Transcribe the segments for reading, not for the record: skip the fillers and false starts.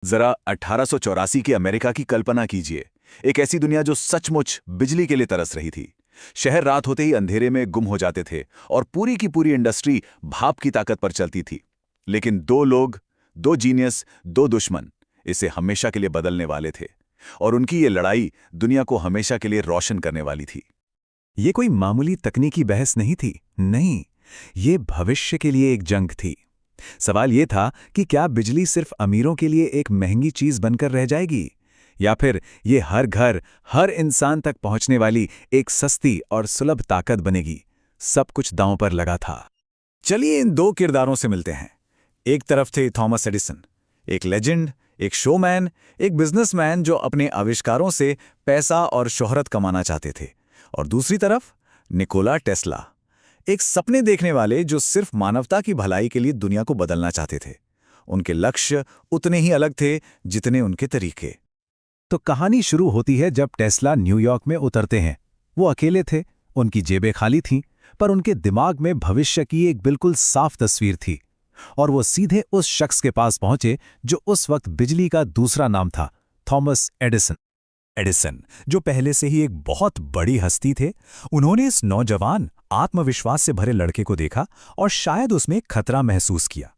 जरा 1884 की अमेरिका की कल्पना कीजिए। एक ऐसी दुनिया जो सचमुच बिजली के लिए तरस रही थी। शहर रात होते ही अंधेरे में गुम हो जाते थे और पूरी की पूरी इंडस्ट्री भाप की ताकत पर चलती थी। लेकिन दो लोग, दो जीनियस, दो दुश्मन इसे हमेशा के लिए बदलने वाले थे। और उनकी ये लड़ाई दुनिया को हमेशा के लिए रोशन करने वाली थी। ये कोई मामूली तकनीकी बहस नहीं थी। नहीं, ये भविष्य के लिए एक जंग थी। सवाल ये था कि क्या बिजली सिर्फ अमीरों के लिए एक महंगी चीज बनकर रह जाएगी, या फिर ये हर घर, हर इंसान तक पहुंचने वाली एक सस्ती और सुलभ ताकत बनेगी। सब कुछ दांव पर लगा था। चलिए इन दो किरदारों से मिलते हैं। एक तरफ थे थॉमस एडिसन, एक लेजेंड, एक शोमैन, एक बिजनेसमैन जो अपने आविष्कारों से पैसा और शोहरत कमाना चाहते थे। और दूसरी तरफ निकोला टेस्ला, एक सपने देखने वाले जो सिर्फ मानवता की भलाई के लिए दुनिया को बदलना चाहते थे। उनके लक्ष्य उतने ही अलग थे जितने उनके तरीके। तो कहानी शुरू होती है जब टेस्ला न्यूयॉर्क में उतरते हैं। वो अकेले थे, उनकी जेबें खाली थीं, पर उनके दिमाग में भविष्य की एक बिल्कुल साफ तस्वीर थी। और वो सीधे उस शख्स के पास पहुंचे जो उस वक्त बिजली का दूसरा नाम था, थॉमस एडिसन। एडिसन, जो पहले से ही एक बहुत बड़ी हस्ती थे, उन्होंने इस नौजवान, आत्मविश्वास से भरे लड़के को देखा और शायद उसमें खतरा महसूस किया।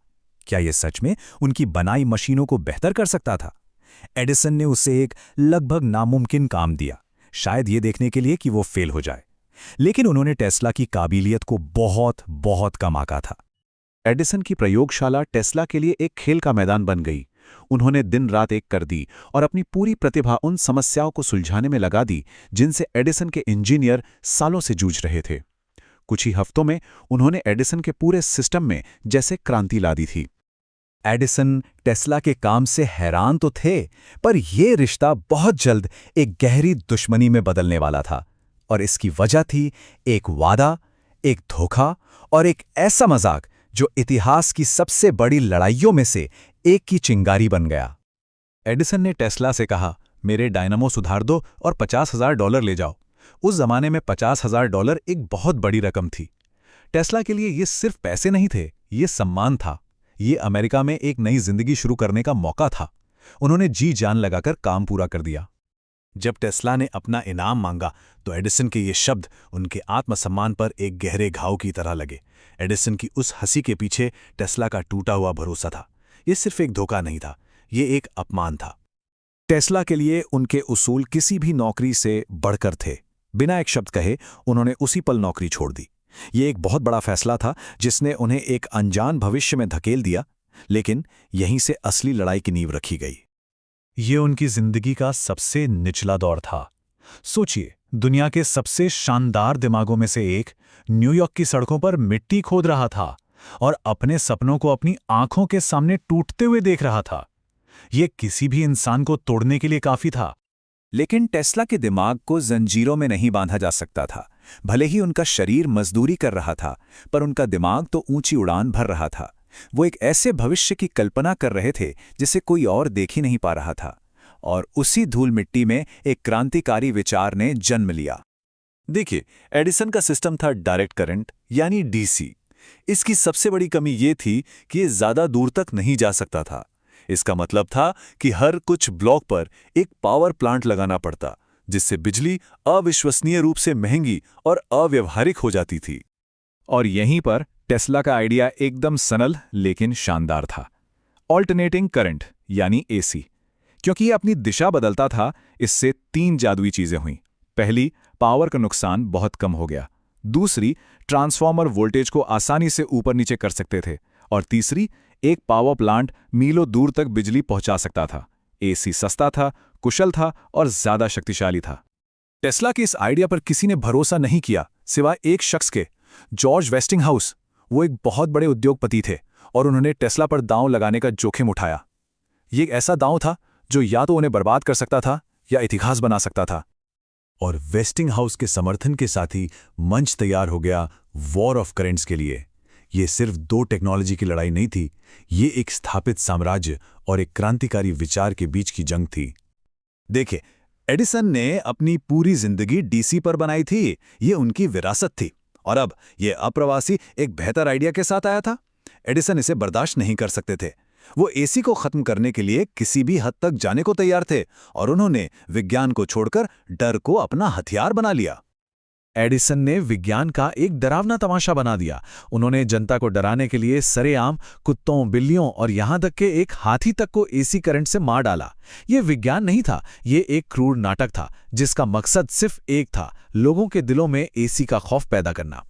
क्या यह सच में उनकी बनाई मशीनों को बेहतर कर सकता था? एडिसन ने उसे एक लगभग नामुमकिन काम दिया, शायद ये देखने के लिए कि वो फेल हो जाए। लेकिन उन्होंने टेस्ला की काबिलियत को बहुत बहुत कम आंका था। एडिसन की प्रयोगशाला टेस्ला के लिए एक खेल का मैदान बन गई। उन्होंने दिन रात एक कर दी और अपनी पूरी प्रतिभा उन समस्याओं को सुलझाने में लगा दी जिनसे एडिसन के इंजीनियर सालों से जूझ रहे थे। कुछ ही हफ्तों में उन्होंने एडिसन के पूरे सिस्टम में जैसे क्रांति ला दी थी। एडिसन टेस्ला के काम से हैरान तो थे, पर यह रिश्ता बहुत जल्द एक गहरी दुश्मनी में बदलने वाला था। और इसकी वजह थी एक वादा, एक धोखा और एक ऐसा मजाक जो इतिहास की सबसे बड़ी लड़ाइयों में से एक की चिंगारी बन गया। एडिसन ने टेस्ला से कहा, मेरे डायनामो सुधार दो और $50,000 ले जाओ। उस जमाने में $50,000 एक बहुत बड़ी रकम थी। टेस्ला के लिए ये सिर्फ पैसे नहीं थे, ये सम्मान था। ये अमेरिका में एक नई जिंदगी शुरू करने का मौका था। उन्होंने जी जान लगाकर काम पूरा कर दिया। जब टेस्ला ने अपना इनाम मांगा तो एडिसन के ये शब्द उनके आत्मसम्मान पर एक गहरे घाव की तरह लगे। एडिसन की उस हंसी के पीछे टेस्ला का टूटा हुआ भरोसा था। ये सिर्फ एक धोखा नहीं था, ये एक अपमान था। टेस्ला के लिए उनके उसूल किसी भी नौकरी से बढ़कर थे। बिना एक शब्द कहे उन्होंने उसी पल नौकरी छोड़ दी। ये एक बहुत बड़ा फैसला था जिसने उन्हें एक अनजान भविष्य में धकेल दिया, लेकिन यहीं से असली लड़ाई की नींव रखी गई। ये उनकी जिंदगी का सबसे निचला दौर था। सोचिए, दुनिया के सबसे शानदार दिमागों में से एक न्यूयॉर्क की सड़कों पर मिट्टी खोद रहा था और अपने सपनों को अपनी आंखों के सामने टूटते हुए देख रहा था। यह किसी भी इंसान को तोड़ने के लिए काफी था। लेकिन टेस्ला के दिमाग को जंजीरों में नहीं बांधा जा सकता था। भले ही उनका शरीर मजदूरी कर रहा था, पर उनका दिमाग तो ऊंची उड़ान भर रहा था। वो एक ऐसे भविष्य की कल्पना कर रहे थे जिसे कोई और देख ही नहीं पा रहा था। और उसी धूल मिट्टी में एक क्रांतिकारी विचार ने जन्म लिया। देखिए, एडिसन का सिस्टम था डायरेक्ट करंट, यानी डीसी। इसकी सबसे बड़ी कमी ये थी कि ये ज्यादा दूर तक नहीं जा सकता था। इसका मतलब था कि हर कुछ ब्लॉक पर एक पावर प्लांट लगाना पड़ता, जिससे बिजली अविश्वसनीय रूप से महंगी और अव्यवहारिक हो जाती थी। और यहीं पर टेस्ला का आइडिया एकदम सरल लेकिन शानदार था। ऑल्टरनेटिंग करंट, यानी एसी। क्योंकि ये अपनी दिशा बदलता था, इससे 3 जादुई चीजें हुईं। पहली, पावर का नुकसान बहुत कम हो गया। दूसरी, ट्रांसफॉर्मर वोल्टेज को आसानी से ऊपर नीचे कर सकते थे। और तीसरी, एक पावर प्लांट मीलों दूर तक बिजली पहुंचा सकता था। एसी सस्ता था, कुशल था और ज्यादा शक्तिशाली था। टेस्ला के इस आइडिया पर किसी ने भरोसा नहीं किया सिवाय एक शख्स के, जॉर्ज वेस्टिंगहाउस। वो एक बहुत बड़े उद्योगपति थे और उन्होंने टेस्ला पर दांव लगाने का जोखिम उठाया। ये एक ऐसा दांव था जो या तो उन्हें बर्बाद कर सकता था या इतिहास बना सकता था। और वेस्टिंगहाउस के समर्थन के साथ ही मंच तैयार हो गया वॉर ऑफ करेंट्स के लिए। ये सिर्फ 2 टेक्नोलॉजी की लड़ाई नहीं थी, ये एक स्थापित साम्राज्य और एक क्रांतिकारी विचार के बीच की जंग थी। देखिए, एडिसन ने अपनी पूरी जिंदगी डीसी पर बनाई थी, ये उनकी विरासत थी। और अब ये अप्रवासी एक बेहतर आइडिया के साथ आया था। एडिसन इसे बर्दाश्त नहीं कर सकते थे। वो एसी को खत्म करने के लिए किसी भी हद तक जाने को तैयार थे और उन्होंने विज्ञान को छोड़कर डर को अपना हथियार बना लिया। एडिसन ने विज्ञान का एक डरावना तमाशा बना दिया। उन्होंने जनता को डराने के लिए सरेआम कुत्तों, बिल्लियों और यहां तक के एक हाथी तक को एसी करंट से मार डाला। ये विज्ञान नहीं था, ये एक क्रूर नाटक था जिसका मकसद सिर्फ एक था, लोगों के दिलों में एसी का खौफ पैदा करना।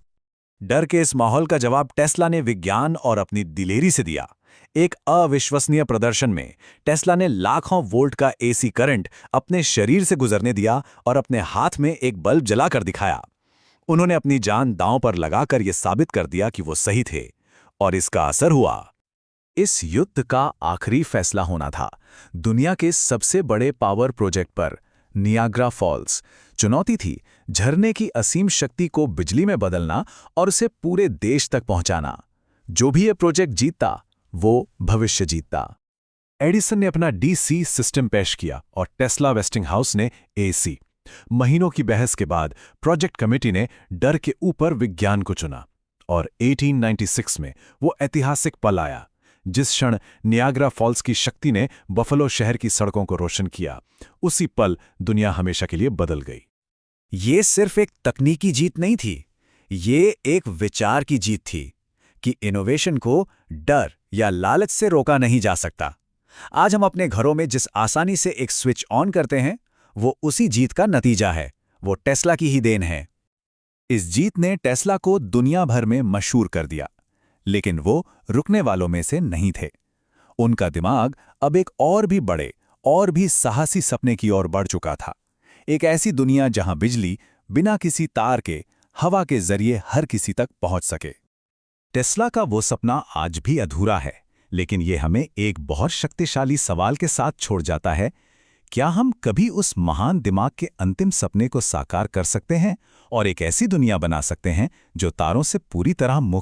डर के इस माहौल का जवाब टेस्ला ने विज्ञान और अपनी दिलेरी से दिया। एक अविश्वसनीय प्रदर्शन में टेस्ला ने लाखों वोल्ट का एसी करंट अपने शरीर से गुजरने दिया और अपने हाथ में एक बल्ब जलाकर दिखाया। उन्होंने अपनी जान दांव पर लगाकर यह साबित कर दिया कि वो सही थे, और इसका असर हुआ। इस युद्ध का आखिरी फैसला होना था। दुनिया के सबसे बड़े पावर प्रोजेक्ट पर, नियाग्रा फॉल्स, चुनौती थी झरने की असीम शक्ति को बिजली में बदलना और उसे पूरे देश तक पहुंचाना। जो भी ये प्रोजेक्ट जीतता, वो भविष्य जीतता। एडिसन ने अपना डीसी सिस्टम पेश किया और टेस्ला वेस्टिंगहाउस ने एसी। महीनों की बहस के बाद प्रोजेक्ट कमेटी ने डर के ऊपर विज्ञान को चुना और 1896 में वो ऐतिहासिक पल आया जिस क्षण नियाग्रा फॉल्स की शक्ति ने बफलो शहर की सड़कों को रोशन किया। उसी पल दुनिया हमेशा के लिए बदल गई। ये सिर्फ एक तकनीकी जीत नहीं थी, ये एक विचार की जीत थी कि इनोवेशन को डर या लालच से रोका नहीं जा सकता। आज हम अपने घरों में जिस आसानी से एक स्विच ऑन करते हैं, वो उसी जीत का नतीजा है। वो टेस्ला की ही देन है। इस जीत ने टेस्ला को दुनिया भर में मशहूर कर दिया, लेकिन वो रुकने वालों में से नहीं थे। उनका दिमाग अब एक और भी बड़े और भी साहसी सपने की ओर बढ़ चुका था। एक ऐसी दुनिया जहां बिजली बिना किसी तार के हवा के जरिए हर किसी तक पहुंच सके। टेस्ला का वो सपना आज भी अधूरा है, लेकिन ये हमें एक बहुत शक्तिशाली सवाल के साथ छोड़ जाता है। क्या हम कभी उस महान दिमाग के अंतिम सपने को साकार कर सकते हैं और एक ऐसी दुनिया बना सकते हैं जो तारों से पूरी तरह मुक्त